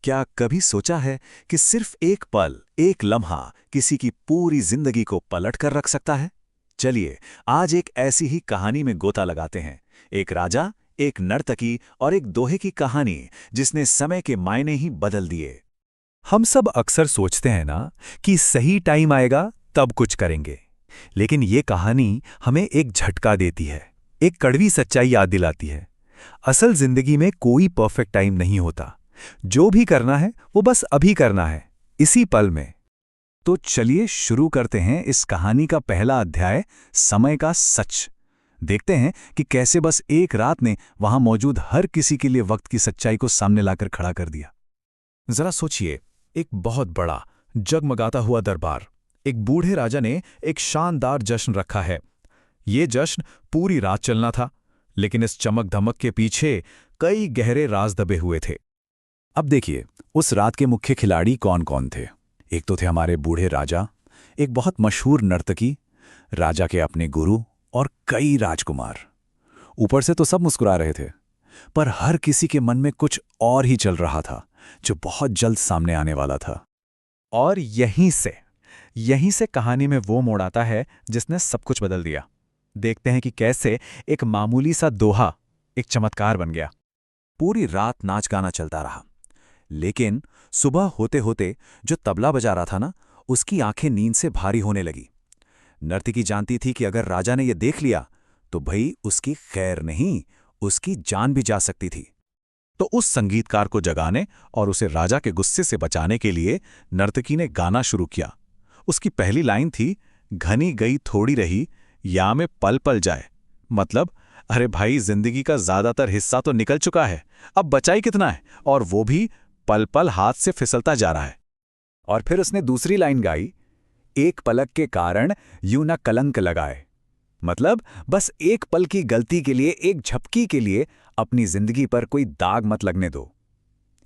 क्या कभी सोचा है कि सिर्फ एक पल, एक लम्हा किसी की पूरी जिंदगी को पलट कर रख सकता है? चलिए, आज एक ऐसी ही कहानी में गोता लगाते हैं। एक राजा, एक नर्तकी और एक दोहे की कहानी जिसने समय के मायने ही बदल दिए। हम सब अक्सर सोचते हैं ना कि सही टाइम आएगा तब कुछ करेंगे। लेकिन ये कहानी हमें एक झटका देती है, एक कड़वी सच्चाई याद दिलाती है। असल जिंदगी में कोई परफेक्ट टाइम नहीं होता। जो भी करना है वो बस अभी करना है, इसी पल में। तो चलिए शुरू करते हैं इस कहानी का पहला अध्याय, समय का सच। देखते हैं कि कैसे बस एक रात ने वहां मौजूद हर किसी के लिए वक्त की सच्चाई को सामने लाकर खड़ा कर दिया। जरा सोचिए, एक बहुत बड़ा जगमगाता हुआ दरबार, एक बूढ़े राजा ने एक शानदार जश्न रखा है। ये जश्न पूरी रात चलना था, लेकिन इस चमक धमक के पीछे कई गहरे राज दबे हुए थे। अब देखिए, उस रात के मुख्य खिलाड़ी कौन कौन थे। एक तो थे हमारे बूढ़े राजा, एक बहुत मशहूर नर्तकी, राजा के अपने गुरु और कई राजकुमार। ऊपर से तो सब मुस्कुरा रहे थे, पर हर किसी के मन में कुछ और ही चल रहा था जो बहुत जल्द सामने आने वाला था। और यहीं से कहानी में वो मोड़ आता है जिसने सब कुछ बदल दिया। देखते हैं कि कैसे एक मामूली सा दोहा एक चमत्कार बन गया। पूरी रात नाच गाना चलता रहा, लेकिन सुबह होते होते जो तबला बजा रहा था ना, उसकी आंखें नींद से भारी होने लगी। नर्तकी जानती थी कि अगर राजा ने यह देख लिया तो भई उसकी खैर नहीं, उसकी जान भी जा सकती थी। तो उस संगीतकार को जगाने और उसे राजा के गुस्से से बचाने के लिए नर्तकी ने गाना शुरू किया। उसकी पहली लाइन थी, घनी गई थोड़ी रही, या में पल पल जाए। मतलब, अरे भाई, जिंदगी का ज्यादातर हिस्सा तो निकल चुका है, अब बचा ही कितना है, और वो भी पल पल हाथ से फिसलता जा रहा है। और फिर उसने दूसरी लाइन गाई, एक पलक के कारण यूं न कलंक लगाए। मतलब, बस एक पल की गलती के लिए, एक झपकी के लिए अपनी जिंदगी पर कोई दाग मत लगने दो।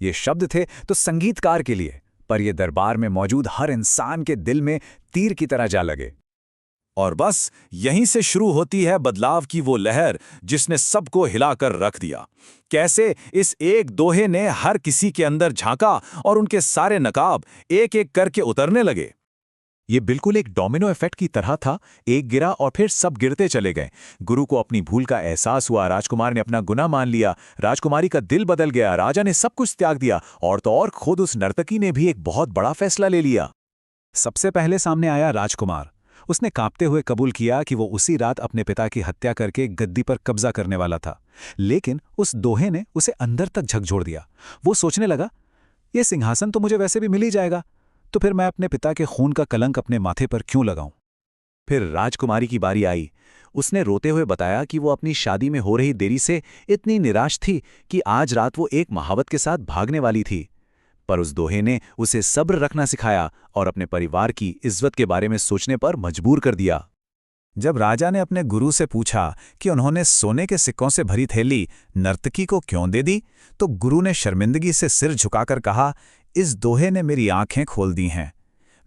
ये शब्द थे तो संगीतकार के लिए, पर ये दरबार में मौजूद हर इंसान के दिल में तीर की तरह जा लगे। और बस यहीं से शुरू होती है बदलाव की वो लहर जिसने सबको हिलाकर रख दिया। कैसे इस एक दोहे ने हर किसी के अंदर झांका और उनके सारे नकाब एक एक करके उतरने लगे। ये बिल्कुल एक डोमिनो इफेक्ट की तरह था। एक गिरा और फिर सब गिरते चले गए। गुरु को अपनी भूल का एहसास हुआ, राजकुमार ने अपना गुनाह मान लिया, राजकुमारी का दिल बदल गया, राजा ने सब कुछ त्याग दिया, और तो और खुद उस नर्तकी ने भी एक बहुत बड़ा फैसला ले लिया। सबसे पहले सामने आया राजकुमार। उसने कांपते हुए कबूल किया कि वो उसी रात अपने पिता की हत्या करके गद्दी पर कब्जा करने वाला था। लेकिन उस दोहे ने उसे अंदर तक झकझोर दिया। वो सोचने लगा, ये सिंहासन तो मुझे वैसे भी मिल ही जाएगा, तो फिर मैं अपने पिता के खून का कलंक अपने माथे पर क्यों लगाऊं। फिर राजकुमारी की बारी आई। उसने रोते हुए बताया कि वो अपनी शादी में हो रही देरी से इतनी निराश थी कि आज रात वो एक महावत के साथ भागने वाली थी। पर उस दोहे ने उसे सब्र रखना सिखाया और अपने परिवार की इज्जत के बारे में सोचने पर मजबूर कर दिया। जब राजा ने अपने गुरु से पूछा कि उन्होंने सोने के सिक्कों से भरी थैली नर्तकी को क्यों दे दी, तो गुरु ने शर्मिंदगी से सिर झुकाकर कहा, इस दोहे ने मेरी आंखें खोल दी हैं।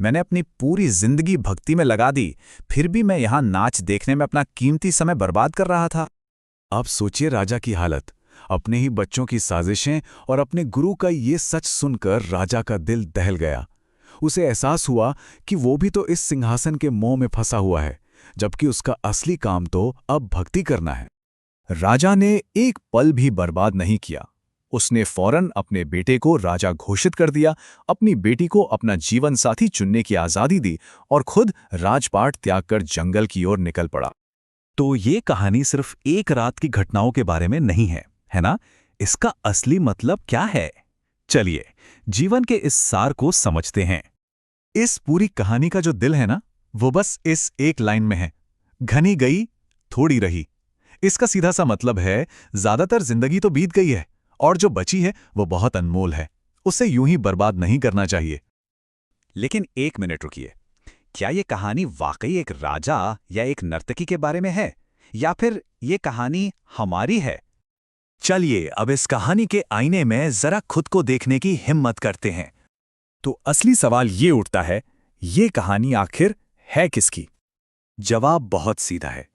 मैंने अपनी पूरी जिंदगी भक्ति में लगा दी, फिर भी मैं यहां नाच देखने में अपना कीमती समय बर्बाद कर रहा था। अब सोचिए राजा की हालत, अपने ही बच्चों की साजिशें और अपने गुरु का ये सच सुनकर राजा का दिल दहल गया। उसे एहसास हुआ कि वो भी तो इस सिंहासन के मोह में फंसा हुआ है, जबकि उसका असली काम तो अब भक्ति करना है। राजा ने एक पल भी बर्बाद नहीं किया। उसने फौरन अपने बेटे को राजा घोषित कर दिया, अपनी बेटी को अपना जीवन साथी चुनने की आजादी दी और खुद राजपाट त्याग कर जंगल की ओर निकल पड़ा। तो ये कहानी सिर्फ एक रात की घटनाओं के बारे में नहीं है, है ना? इसका असली मतलब क्या है? चलिए, जीवन के इस सार को समझते हैं। इस पूरी कहानी का जो दिल है ना, वो बस इस एक लाइन में है, घनी गई थोड़ी रही। इसका सीधा सा मतलब है, ज्यादातर जिंदगी तो बीत गई है और जो बची है वो बहुत अनमोल है, उसे यूं ही बर्बाद नहीं करना चाहिए। लेकिन एक मिनट रुकिए, क्या ये कहानी वाकई एक राजा या एक नर्तकी के बारे में है, या फिर ये कहानी हमारी है? चलिए अब इस कहानी के आईने में जरा खुद को देखने की हिम्मत करते हैं। तो असली सवाल ये उठता है, ये कहानी आखिर है किसकी? जवाब बहुत सीधा है,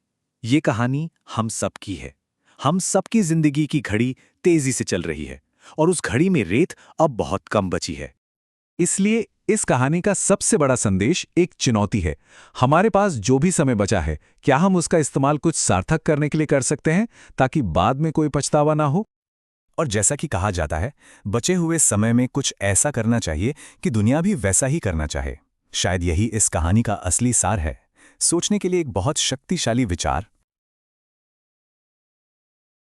ये कहानी हम सबकी है। हम सबकी जिंदगी की घड़ी तेजी से चल रही है और उस घड़ी में रेत अब बहुत कम बची है। इसलिए इस कहानी का सबसे बड़ा संदेश एक चुनौती है। हमारे पास जो भी समय बचा है, क्या हम उसका इस्तेमाल कुछ सार्थक करने के लिए कर सकते हैं, ताकि बाद में कोई पछतावा ना हो? और जैसा कि कहा जाता है, बचे हुए समय में कुछ ऐसा करना चाहिए कि दुनिया भी वैसा ही करना चाहे। शायद यही इस कहानी का असली सार है। सोचने के लिए एक बहुत शक्तिशाली विचार